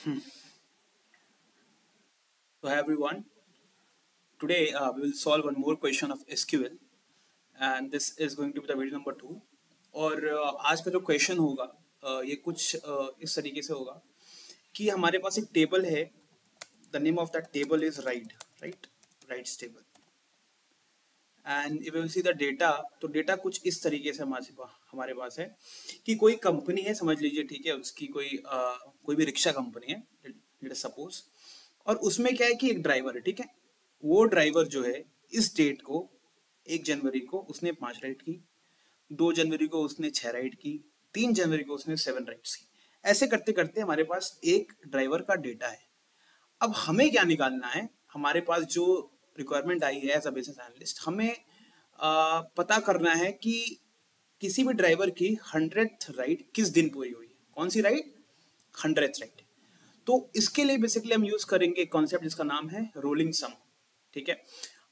So hi everyone. Today we will solve one more question of SQL and this is going to be the video number 2. और आज का जो question होगा ये कुछ इस तरीके से होगा कि हमारे पास एक टेबल है. The name of that table is rights table and you will see the data. तो डेटा कुछ इस तरीके से हमारे पास है कि कोई कंपनी है, समझ लीजिए, ठीक है, उसकी कोई भी रिक्शा कंपनी है, लेट अस सपोज, और उसमें क्या है कि एक ड्राइवर है, ठीक है. वो ड्राइवर जो है इस डेट को 1 जनवरी को उसने 5 राइड की, 2 जनवरी को उसने 6 राइड की, 3 जनवरी को उसने 7 राइड्स की. ऐसे करते करते हमारे पास एक ड्राइवर का डेटा है. अब हमें क्या निकालना है, हमारे पास जो रिक्वायरमेंट आई है एज अ बिजनेस एनालिस्ट, हमें पता करना है कि किसी भी ड्राइवर की 100th राइड किस दिन पूरी हुई है. कौन सी राइड? 100th ride. तो इसके लिए बेसिकली हम यूज करेंगे एक कॉन्सेप्ट जिसका नाम है रोलिंग सम. ठीक है.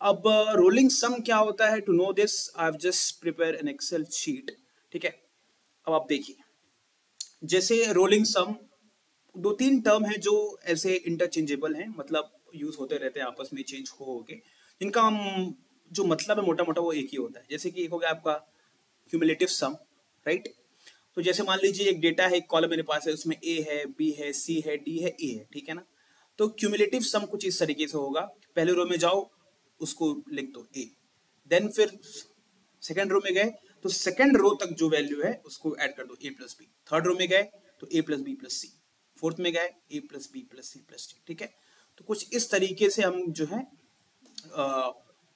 अब रोलिंग सम क्या होता है? To know this I have just prepare an Excel sheet. ठीक है. अब आप देखिए, जैसे रोलिंग सम 2-3 टर्म है जो ऐसे इंटरचेंजेबल हैं, मतलब यूज होते रहते हैं आपस में चेंज हो के, जिनका हम जो मतलब है मोटा मोटा वो एक ही होता है. जैसे कि एक हो गया आपका क्यूमुलेटिव सम, राइट. तो जैसे मान लीजिए एक डेटा है, एक कॉलम मेरे पास है, उसमें ए है, बी है, सी है, डी है, ए है, ठीक है ना. तो क्यूमुलेटिव सम कुछ इस तरीके से होगा. पहले रो में जाओ, उसको लिख दो ए, देन फिर सेकंड रो में गए तो सेकंड रो तक जो वैल्यू है उसको ऐड कर दो a plus b. Third row में गए तो a plus b plus c. Fourth में गए a plus b plus c plus d. ठीक है. तो कुछ इस तरीके से हम जो है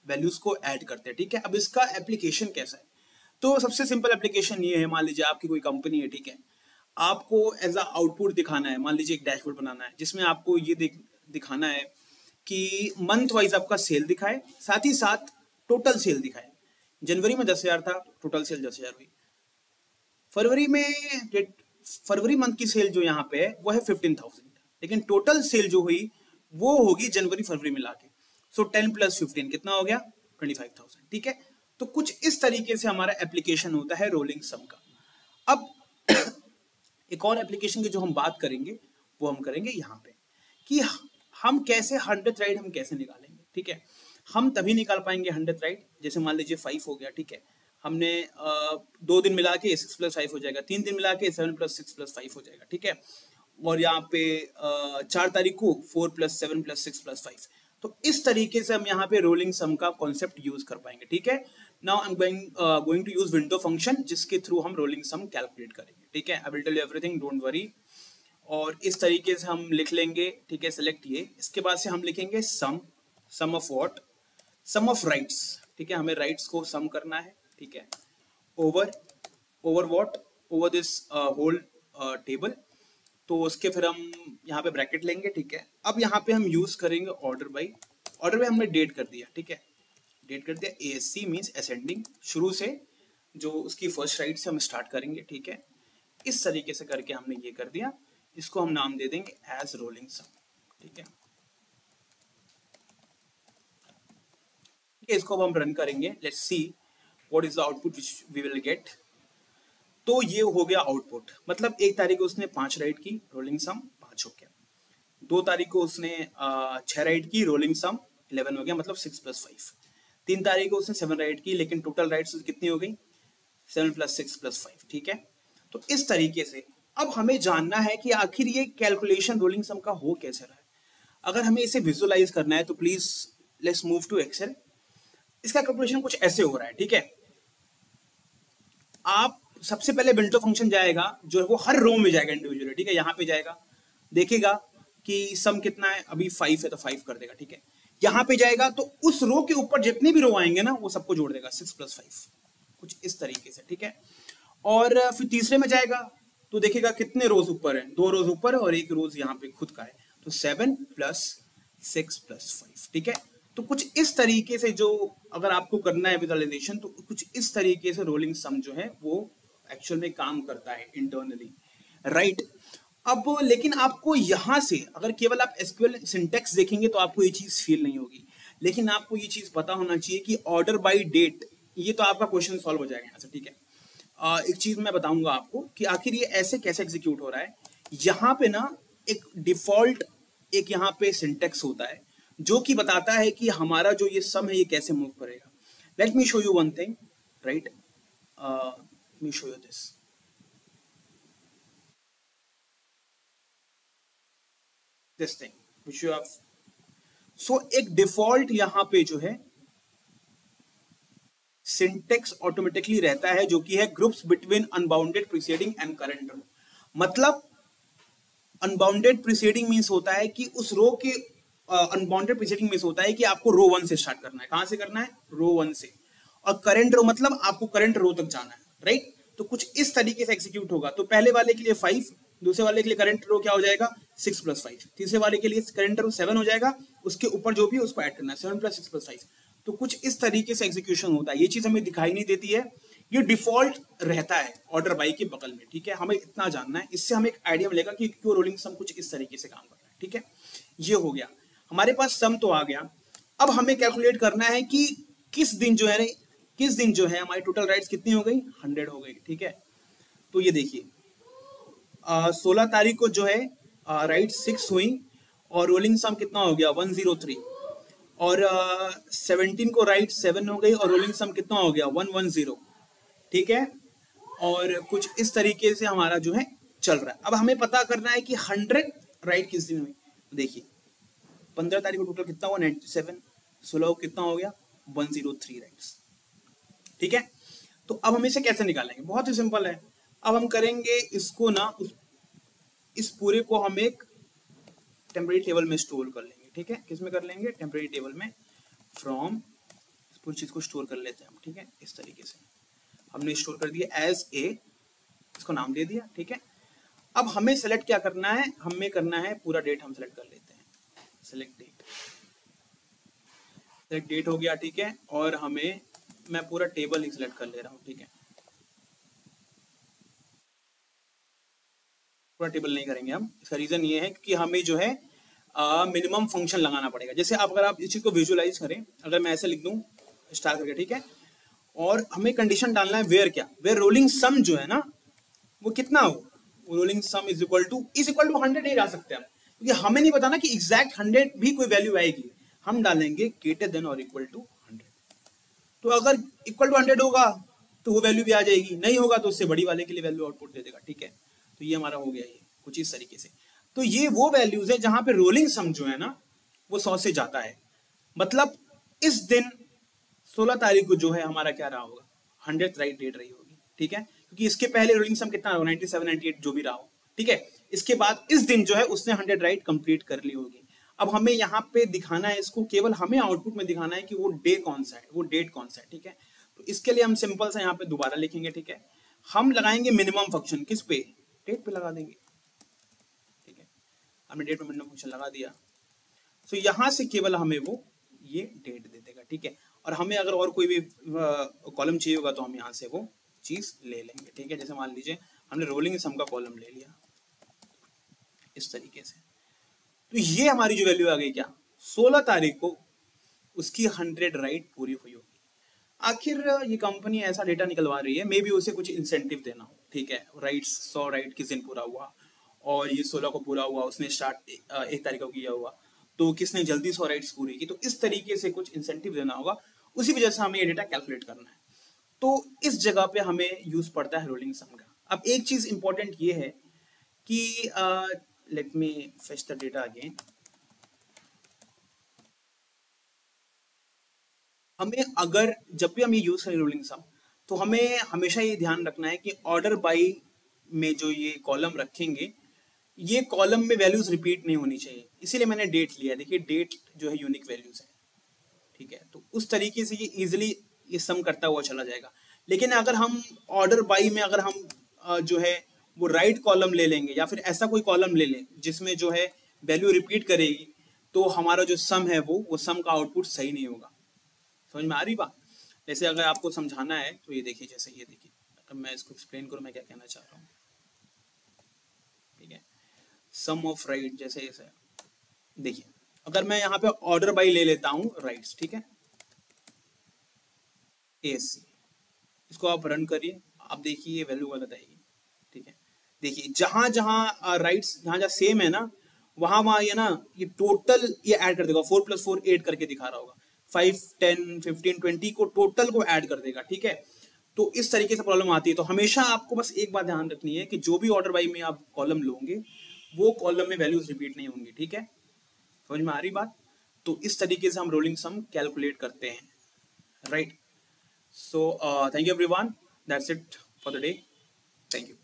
वैल्यूज को ऐड करते हैं. ठीक है. अब इसका एप्लीकेशन कैसा है? तो सबसे सिंपल एप्लीकेशन ये है, मान लीजिए आपकी कोई कंपनी है, ठीक है, आपको एज अ आउटपुट दिखाना है. मान लीजिए एक डैशबोर्ड बनाना है जिसमें आपको ये दिखाना है कि मंथ वाइज आपका सेल दिखाए, साथ ही साथ टोटल सेल दिखाए. जनवरी में 10,000 था, टोटल सेल 10,000 हुई. फरवरी मंथ की सेल जो यहाँ पे है वो है 15,000, लेकिन टोटल सेल जो हुई वो होगी जनवरी फरवरी मिला के. सो 10 + 15 कितना हो गया? 25,000. ठीक है. तो कुछ इस तरीके से हमारा एप्लीकेशन होता है रोलिंग सम का. अब एक और एप्लीकेशन की जो हम बात करेंगे वो हम करेंगे यहाँ पे कि हम कैसे 100th राइड हम कैसे निकालेंगे. ठीक है. हम तभी निकाल पाएंगे 100th राइड, जैसे मान लीजिए 5 हो गया, ठीक है, हमने 2 दिन मिला के 6 + 5 हो जाएगा, 3 दिन मिला के 7 + 6 + 5 हो जाएगा. ठीक है. और यहाँ पे 4 तारीख को 4 + 7 + 6 + 5. तो इस तरीके से हम यहाँ पे रोलिंग सम का कॉन्सेप्ट यूज कर पाएंगे. ठीक है. Now I am going to use window function जिसके थ्रू हम रोलिंग सम कैलकुलेट करेंगे. ठीक है. I will tell you everything, don't worry. और इस तरीके से हम लिख लेंगे. ठीक है. सेलेक्ट ये. इसके बाद से हम लिखेंगे sum of what? Sum of rights. ठीक है. हमें राइट्स को सम करना है. ठीक है. Over what? Over this whole table. तो उसके फिर हम यहाँ पे ब्रैकेट लेंगे. ठीक है. अब यहाँ पे हम यूज करेंगे ऑर्डर बाई. ऑर्डर बाई हमने डेट कर दिया. ठीक है. डेट कर दिया. ASC मीन्स असेंडिंग, शुरू से जो उसकी फर्स्ट राइट से हम स्टार्ट करेंगे. ठीक है. इस तरीके से करके हमने ये कर दिया. इसको हम नाम दे देंगे एज रोलिंग सम. ठीक है. इसको अब हम रन करेंगे. Let's see what is the output which we will get. तो ये हो गया आउटपुट. मतलब 1 तारीख को उसने 5 राइड की, रोलिंग सम 5 हो गया. 2 तारीख को उसने 6 राइड की, रोलिंग सम 11 हो गया, मतलब 6 + 5. 3 तारीख को उसने 7 राइड की, लेकिन टोटल राइड्स कितनी हो गई? 7 + 6 + 5. ठीक है. तो इस तरीके से अब हमें जानना है कि आखिर ये कैलकुलेशन रोलिंग सम का हो कैसे रहा है. अगर हमें इसे विजुअलाइज करना है तो please let's move to Excel. इसका कैलकुलेशन कुछ ऐसे हो रहा है. ठीक है. आप सबसे पहले विंडो फंक्शन जाएगा, जो है वो हर रो में जाएगा इंडिविजुअली. ठीक है. यहाँ पे जाएगा, देखेगा कि सम कितना है, अभी 5 है तो 5 कर देगा. ठीक है. यहाँ पे जाएगा तो उस रो के ऊपर जितने भी रो आएंगे ना वो सबको जोड़ देगा, 6 + 5, कुछ इस तरीके से. ठीक है. और फिर तीसरे में जाएगा तो देखेगा कितने रोज ऊपर है, 2 रोज ऊपर और 1 रोज यहाँ पे खुद का है, तो 7 + 6 + 5. ठीक है. तो कुछ इस तरीके से जो अगर आपको करना है विजुअलाइजेशन, तो कुछ इस तरीके से रोलिंग सम जो है वो एक्चुअल में काम करता है इंटरनली, राइट. अब लेकिन आपको यहां से अगर केवल आप SQL सिंटेक्स देखेंगे तो आपको ये चीज फील नहीं होगी, लेकिन आपको ये चीज पता होना चाहिए कि ऑर्डर बाय डेट, ये तो आपका क्वेश्चन सॉल्व हो जाएगा यहाँ से. ठीक है. एक चीज मैं बताऊंगा आपको कि आखिर ये ऐसे कैसे एग्जीक्यूट हो रहा है. यहाँ पे ना एक डिफॉल्ट एक यहाँ पे सिंटेक्स होता है जो कि बताता है कि हमारा जो ये सम है ये कैसे मूव करेगा. Let me show you one thing, right. Let me show you this thing which you have. So एक डिफॉल्ट यहाँ पे जो है सिंटेक्स ऑटोमेटिकली रहता है जो कि है groups between unbounded preceding and current row. मतलब अनबाउंडेड प्रीसीडिंग मींस होता है कि उस रो के अनबाउंडेड प्रीसीडिंग मींस होता है कि आपको रो 1 से स्टार्ट करना है. कहां से करना है? रो 1 से. और करंट रो मतलब आपको करंट रो तक जाना है, राइट. तो कुछ इस तरीके से एग्जीक्यूट होगा. तो पहले वाले के लिए 5, दूसरे वाले के लिए करंट रो क्या हो जाएगा 6 + 5, तीसरे वाले के लिए करंट रो 7 हो जाएगा, उसके ऊपर जो भी उसको ऐड करना है 7 + 6 + 5. तो कुछ इस तरीके से एग्जीक्यूशन होता है. ये चीज हमें दिखाई नहीं देती है, ये डिफॉल्ट रहता है ऑर्डर बाई के बगल में. ठीक है, हमें इतना जानना है, इससे हमें एक आइडिया मिलेगा कि क्यों रोलिंग सम कुछ इस तरीके से काम कर रहा है. ठीक है, ये हो गया हमारे पास सम तो आ गया. अब हमें कैलकुलेट करना है कि किस दिन जो है हमारी टोटल राइट्स कितनी हो गई, 100 हो गई. ठीक है, तो ये देखिए 16 तारीख को जो है राइट 6 हुई और रोलिंग सम कितना हो गया 103. और 17 को राइट 7 हो गई और रोलिंग सम कितना हो गया 110. ठीक है, और कुछ इस तरीके से हमारा जो है चल रहा है. अब हमें पता करना है कि 100 राइट किस दिन हुई. देखिए 15 तारीख को टोटल कितना हुआ 97, 16 को कितना हो गया 103 राइट्स. ठीक है, तो अब हम इसे कैसे निकालेंगे? बहुत ही सिंपल है. अब हम करेंगे इसको ना, इस पूरे को हम एक टेम्परेरी टेबल में स्टोर कर लेंगे. ठीक है, किस में कर लेंगे? टेम्परेरी टेबल में. फ्रॉम पूरी चीज को स्टोर कर लेते हैं हम. ठीक है, इस तरीके से हमने स्टोर कर दिया एज ए, इसको नाम दे दिया. ठीक है, अब हमें सेलेक्ट क्या करना है? हमें करना है पूरा डेट हम सेलेक्ट कर लेते हैं. सेलेक्ट डेट हो गया. ठीक है, और हमें मैं पूरा टेबल ही सिलेक्ट कर ले रहा हूँ. ठीक है, पूरा टेबल नहीं करेंगे हम. इसका रीजन ये है कि हमें जो है मिनिमम फंक्शन लगाना पड़ेगा. जैसे आप अगर आप इस चीज को विजुअलाइज करें, अगर मैं ऐसे लिख दूं स्टार करके. ठीक है, और हमें कंडीशन डालना है वेयर क्या, वेयर रोलिंग सम जो है ना वो कितना हो, rolling sum is equal to 100 नहीं डाल सकते हम, क्योंकि हमें नहीं पता ना कि एग्जैक्ट 100 भी कोई वैल्यू आएगी. हम डालेंगे ग्रेटर देन और इक्वल टू 100. तो अगर इक्वल टू 100 होगा तो वो वैल्यू भी आ जाएगी, नहीं होगा तो उससे बड़ी वाले के लिए वैल्यू आउटपुट दे देगा. ठीक है, तो ये हमारा हो गया ये कुछ इस तरीके से. तो ये वो वैल्यूज है जहां पे रोलिंग सम जो है ना वो 100 से जाता है. मतलब इस दिन 16 तारीख को जो है हमारा क्या रहा होगा 100th राइट डेट रही होगी. ठीक है, क्योंकि इसके पहले रोलिंग सम कितना रहा 97, 98 जो भी रहा हो. ठीक है, इसके बाद इस दिन जो है उसने 100 राइट कंप्लीट कर ली होगी. अब हमें यहाँ पे दिखाना है इसको, केवल हमें आउटपुट में दिखाना है कि वो डे कौन सा है, वो डेट कौन सा है. ठीक है, तो इसके लिए हम सिंपल सा यहाँ पे दोबारा लिखेंगे. ठीक है, हम लगाएंगे मिनिमम फंक्शन किस पे, डेट पे लगा देंगे. ठीक है, हमने डेट पे मिनिमम फंक्शन लगा दिया. तो यहाँ से केवल हमें वो ये डेट दे देगा. ठीक है, और हमें अगर और कोई भी कॉलम चाहिए होगा तो हम यहाँ से वो चीज ले लेंगे. ठीक है, जैसे मान लीजिए हमने रोलिंग सम का कॉलम ले लिया इस तरीके से. तो ये हमारी जो वैल्यू आ गई क्या 16 तारीख को उसकी 100 राइट पूरी हुई होगी. आखिर ये कंपनी ऐसा डेटा निकलवा रही है, मे बी उसे कुछ इंसेंटिव देना हो. ठीक है, राइट 100 राइट किस दिन पूरा हुआ और ये 16 को पूरा हुआ, उसने स्टार्ट 1 तारीख को किया हुआ, तो किसने जल्दी 100 राइट्स पूरी की, तो इस तरीके से कुछ इंसेंटिव देना होगा. उसी वजह से हमें ये डेटा कैलकुलेट करना है. तो इस जगह पे हमें यूज पड़ता है रोलिंग सम का. अब एक चीज इंपॉर्टेंट ये है कि let me fetch the data again. हमें अगर जब भी हम ये यूज करें रोलिंग सम तो हमें हमेशा ये ध्यान रखना है कि ऑर्डर बाई में जो ये कॉलम रखेंगे ये कॉलम में वैल्यूज रिपीट नहीं होनी चाहिए. इसीलिए मैंने डेट लिया. देखिए डेट जो है यूनिक वैल्यूज है. ठीक है, तो उस तरीके से ये इजिली ये सम करता हुआ चला जाएगा. लेकिन अगर हम ऑर्डर बाई में अगर हम जो है वो राइट कॉलम ले लेंगे या फिर ऐसा कोई कॉलम ले लें जिसमें जो है वैल्यू रिपीट करेगी, तो हमारा जो सम है वो सम का आउटपुट सही नहीं होगा. समझ में आ रही बात? जैसे अगर आपको समझाना है तो ये देखिए, जैसे ये देखिए, अब मैं इसको एक्सप्लेन करूँ मैं क्या कहना चाह रहा हूँ. ठीक है, सम ऑफ राइट जैसे ऐसे देखिए, अगर मैं यहाँ पे ऑर्डर बाई ले लेता हूँ राइट्स. ठीक है, एसी, इसको आप रन करिए, आप देखिए ये वैल्यू गलत आएगी. ठीक है, देखिए जहां जहां राइट्स जहां जहां सेम है ना, वहां वहां ये ना ये टोटल ये ऐड कर देगा, 4+4 8 करके दिखा रहा होगा, 5 10 15 20 को टोटल को ऐड कर देगा, ठीक है। तो इस तरीके से प्रॉब्लम आती है। तो हमेशा आपको बस एक बात ध्यान रखनी है कि जो भी ऑर्डर बाई में आप कॉलम लोगे वो कॉलम में वैल्यूज रिपीट नहीं होंगी, ठीक है, समझ में आ रही बात। तो इस तरीके से हम रोलिंग सम कैलकुलेट करते हैं, right. So thank you everyone, that's it for the day, thank you.